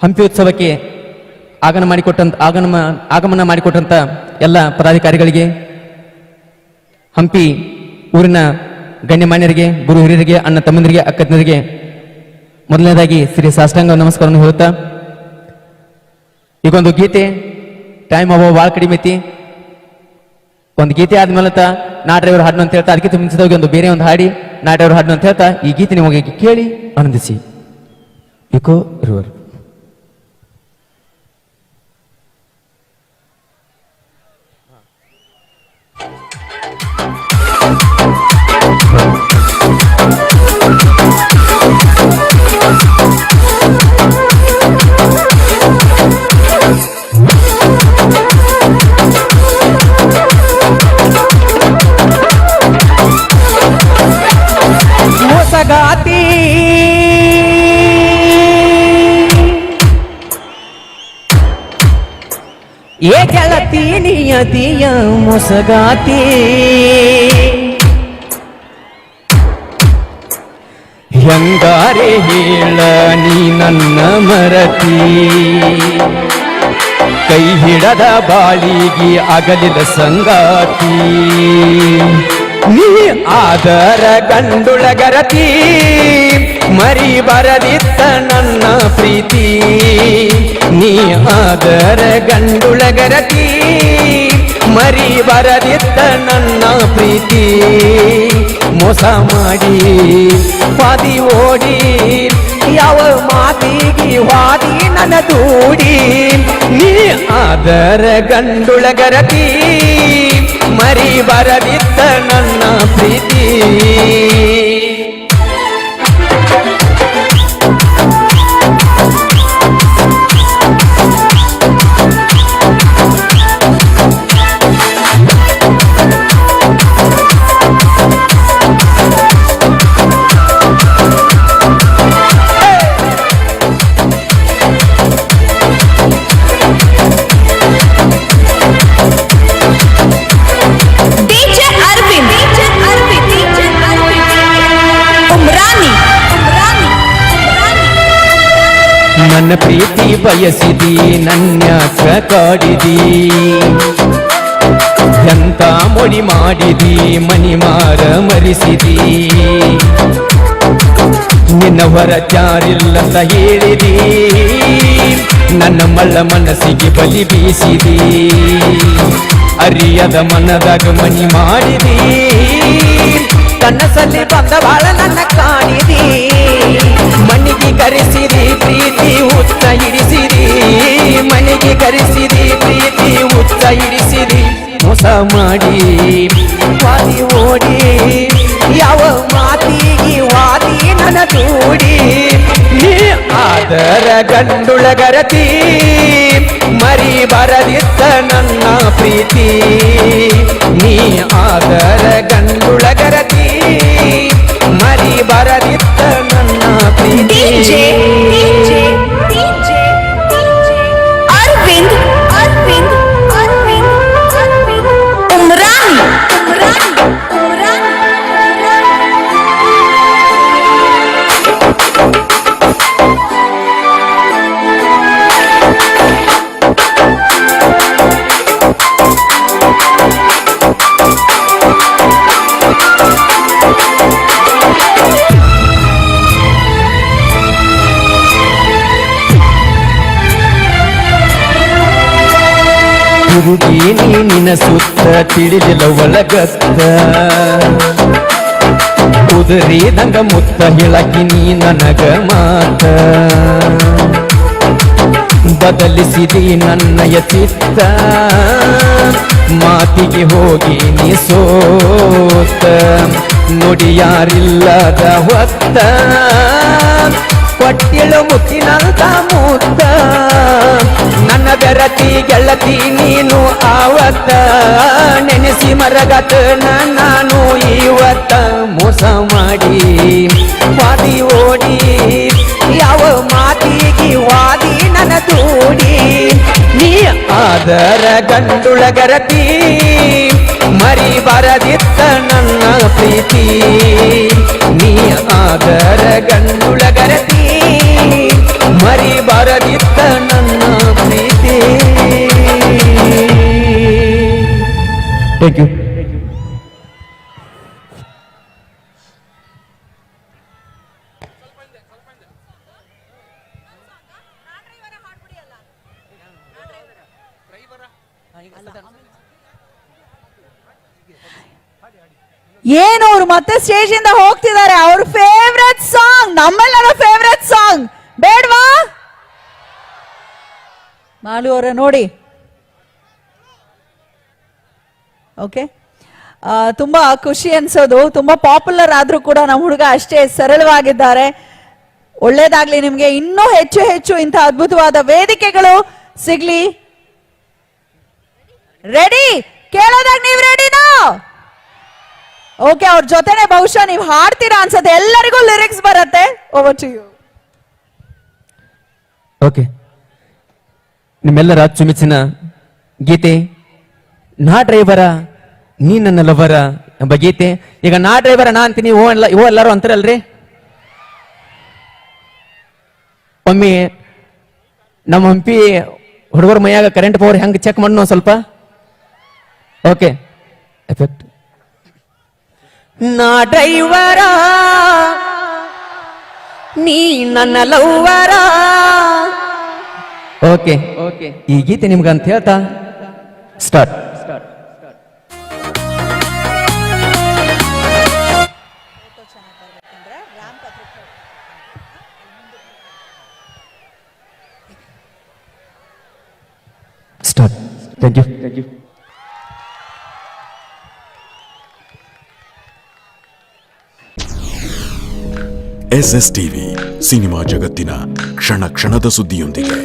ಹಂಪಿ ಉತ್ಸವಕ್ಕೆ ಆಗಮನ ಮಾಡಿಕೊಟ್ಟಂತ ಎಲ್ಲ ಪದಾಧಿಕಾರಿಗಳಿಗೆ, ಹಂಪಿ ಊರಿನ ಗಣ್ಯಮಾನ್ಯರಿಗೆ, ಗುರು ಹಿರಿಯರಿಗೆ, ಅಣ್ಣ ತಮ್ಮಂದಿರಿಗೆ, ಅಕ್ಕತಂದರಿಗೆ ಮೊದಲನೇದಾಗಿ ಶ್ರೀ ಸಾಷ್ಟಾಂಗ ನಮಸ್ಕಾರವನ್ನು ಹೇಳುತ್ತಾ, ಈಗೊಂದು ಗೀತೆ ಟೈಮ್ ಭಾಳ ಕಡಿಮೆ ಐತಿ. ಒಂದು ಗೀತೆ ಆದ್ಮೇಲೆ ನಾ ಡ್ರೈವರ್ ಹಾಡ್ನು ಅಂತ ಹೇಳ್ತಾ, ಅದಕ್ಕೆ ಮುಂಚಿತವಾಗಿ ಒಂದು ಬೇರೆ ಒಂದು ಹಾಡಿ ನಾ ಡ್ರೈವರ್ ಹಾಡ್ನು ಅಂತ ಹೇಳ್ತಾ ಈ ಗೀತೆ ನಿಮಗೆ ಕೇಳಿ ಆನಂದಿಸಿ. ಇಕೋ ಇರುವರು ಮೋಸಗಾತಿ ಏ ಗೆಳತಿ ನಿಯತಿಯ ಮೋಸಗಾತಿ, ಹೆಂಗಾರೆ ಹೇಳ ನೀ ನನ್ನ ಮರತಿ, ಕೈ ಹಿಡದ ಬಾಳಿಗೆ ಅಗಲಿದ ಸಂಗಾತಿ, ನೀ ಆದರ ಗಂಡುಳಗರತಿ, ಮರಿ ಬರದಿತ್ತ ನನ್ನ ಪ್ರೀತಿ, ನೀ ಆದರ ಗಂಡುಳಗರತಿ, ಮರಿ ಬರದಿತ್ತ ನನ್ನ ಪ್ರೀತಿ, ಮೋಸ ಮಾಡಿ ಪಾದಿ ಓಡಿ ಯಾವ ಮಾತಿಗೆ ವಾದಿ ನನ್ನ ದೂಡಿ, ನೀ ಆದರ ಗಂಡುಳಗರತಿ, ಮರಿ ಬರದಿತ್ತ ನನ್ನ ಪ್ರೀತಿ. ನನ್ನ ಪ್ರೀತಿ ಬಯಸಿದಿ, ನನ್ಯಾಕ ಕಾಡಿದಿ, ಎಂತ ಮೊಡಿ ಮಾಡಿದಿ, ಮನಿ ಮಾರ ಮರಿಸಿದಿ, ನಿನ್ನ ಹೊರ ಚಾರಿಲ್ಲಂತ ಹೇಳಿದಿ, ನನ್ನ ಮಳ್ಳ ಮನಸ್ಸಿಗೆ ಬಲಿ ಬೀಸಿದಿ, ಅರಿಯದ ಮನದಾಗ ಮನಿ ಮಾಡಿದಿ, ಕನಸಲ್ಲಿ ಬಂದ ಬಾಳ ನನ್ನ ಕಾಣಿದಿ, ಮಣ್ಣಿಗೆ ಕರೆಸಿದಿ ಪ್ರೀತಿ ಹುತ್ತ ಹಿಡಿಸಿದಿ, ಮನೆಗೆ ಕರೆಸಿದಿ ಪ್ರೀತಿ ಹುತ್ತ ಹಿಡಿಸಿದಿ, ಮೋಸ ಮಾಡಿ ವಾದಿ ಓಡಿ ಯಾವ ಮಾತಿಗೆ ವಾದಿ ನನ್ನ ದೂಡಿ, ನೀ ಆದರ ಗಂಡುಳಗರತಿ, ಮರಿ ಬರದಿತ್ತ ನನ್ನ ಪ್ರೀತಿ, ನೀ ಆದರ ಗಂಡುಳಗರತಿ, ಮರಿ ಬರದಿತ್ತ ನನ್ನ ಪ್ರೀತಿ. ಅರವಿಂದ್ ಅರವಿಂದ್ ಅರವಿಂದ್ ಅರವಿಂದ್ ಉಮ್ರಾನಿ ಹುಡುಗಿ ನಿನ್ನ ಸುತ್ತ ತಿಳಿದಿಲ್ಲ ಒಳಗತ್ತ, ಕುದುರಿದಂಗ ಮುತ್ತ ಹೇಳಕಿ ನೀ ನನಗ ಮಾತ, ಬದಲಿಸಿದಿ ನನ್ನಯ ಚಿತ್ತ, ಮಾತಿಗೆ ಹೋಗಿ ನೀ ಸೋತ, ನುಡಿಯಾರಿಲ್ಲದ ಹೊತ್ತ, ಕೊಟ್ಟಿಳು ಮುತ್ತಿನಂತ ಮುತ್ತ, ನನ್ನ ಬೆರತಿ ಗೆಳತಿ ನೀನು ಆವತ್ತ, ನೆನೆಸಿ ಮರಗತ ನಾನು ಇವತ್ತ, ಮೋಸ ಮಾಡಿ ವಾದಿ ಓಡಿ ಯಾವ ಮಾತಿಗೆ ವಾದಿ ನನ್ನ ದೂಡಿ, ನೀ ಆದರ ಗಂಡುಳಗರತಿ, ಮರಿ ಬರದಿತ್ತ ನನ್ನ ಪ್ರೀತಿ, ನೀ ಆದರ ಗಂಡುಳಗರತಿ, ಮರಿ ಬರದಿತ್ತ ಥ್ಯಾಂಕ್ ಯು. ಏನು ಅವ್ರು ಮತ್ತೆ ಸ್ಟೇಜ್ ಇಂದ ಹೋಗ್ತಿದ್ದಾರೆ. ಅವ್ರ ಫೇವ್ರೆಟ್ ಸಾಂಗ್, ನಮ್ಮೆಲ್ಲರ ಫೇವ್ರೆಟ್ ಸಾಂಗ್ ಬೇಡ್ವಾ? ಮಾಲು ಅವರ ನೋಡಿ. ಓಕೆ, ತುಂಬಾ ಖುಷಿ ಅನ್ಸೋದು. ತುಂಬಾ ಪಾಪ್ಯುಲರ್ ಆದ್ರೂ ಕೂಡ ನಮ್ಮ ಹುಡುಗ ಅಷ್ಟೇ ಸರಳವಾಗಿದ್ದಾರೆ. ಒಳ್ಳೇದಾಗ್ಲಿ ನಿಮ್ಗೆ. ಇನ್ನೂ ಹೆಚ್ಚು ಹೆಚ್ಚು ಇಂಥ ಅದ್ಭುತವಾದ ವೇದಿಕೆಗಳು ಸಿಗ್ಲಿ. ರೆಡಿ? ಕೇಳೋದಾಗ ನೀವು ರೆಡಿನಾ? ಓಕೆ, ಅವ್ರ ಜೊತೆನೆ ಬಹುಶಃ ನೀವು ಹಾಡ್ತೀರಾ ಅನ್ಸತ್ತೆ. ಎಲ್ಲರಿಗೂ ಲಿರಿಕ್ಸ್ ಬರುತ್ತೆ. Over to you. ಓಕೆ, ನಿಮ್ಮೆಲ್ಲರ ಅಚ್ಚುಮೆಚ್ಚಿನ ಗೀತೆ ನಾ ಡ್ರೈವರ ನೀ ನನ್ನ ಲವರ ಎಂಬ ಗೀತೆ. ಈಗ ನಾ ಡ್ರೈವರ ನಾ ಅಂತೀನಿ, ಓ ಎಲ್ಲರೂ ಅಂತಾರಲ್ರಿ. ಒಮ್ಮೆ ನಮ್ಮ ಹಂಪಿ ಹುಡುಗರ ಮೈಯಾಗ ಕರೆಂಟ್ ಪವರ್ ಹೆಂಗ್ ಚೆಕ್ ಮಾಡೋಣ ಸ್ವಲ್ಪ. Okay, effect. ನಾ ಡ್ರೈವರ ನೀ ನನ್ನ ಲವ್ವರ. ಓಕೆ ಓಕೆ, ಈ ಗೀತೆ ನಿಮ್ಗಂತ ಹೇಳ್ತಾ start. Start. Thank you. Thank you. SS TV cinema ಜಗತ್ತಿನ ಕ್ಷಣ ಕ್ಷಣದ ಸುದ್ದಿಯೊಂದಿಗೆ.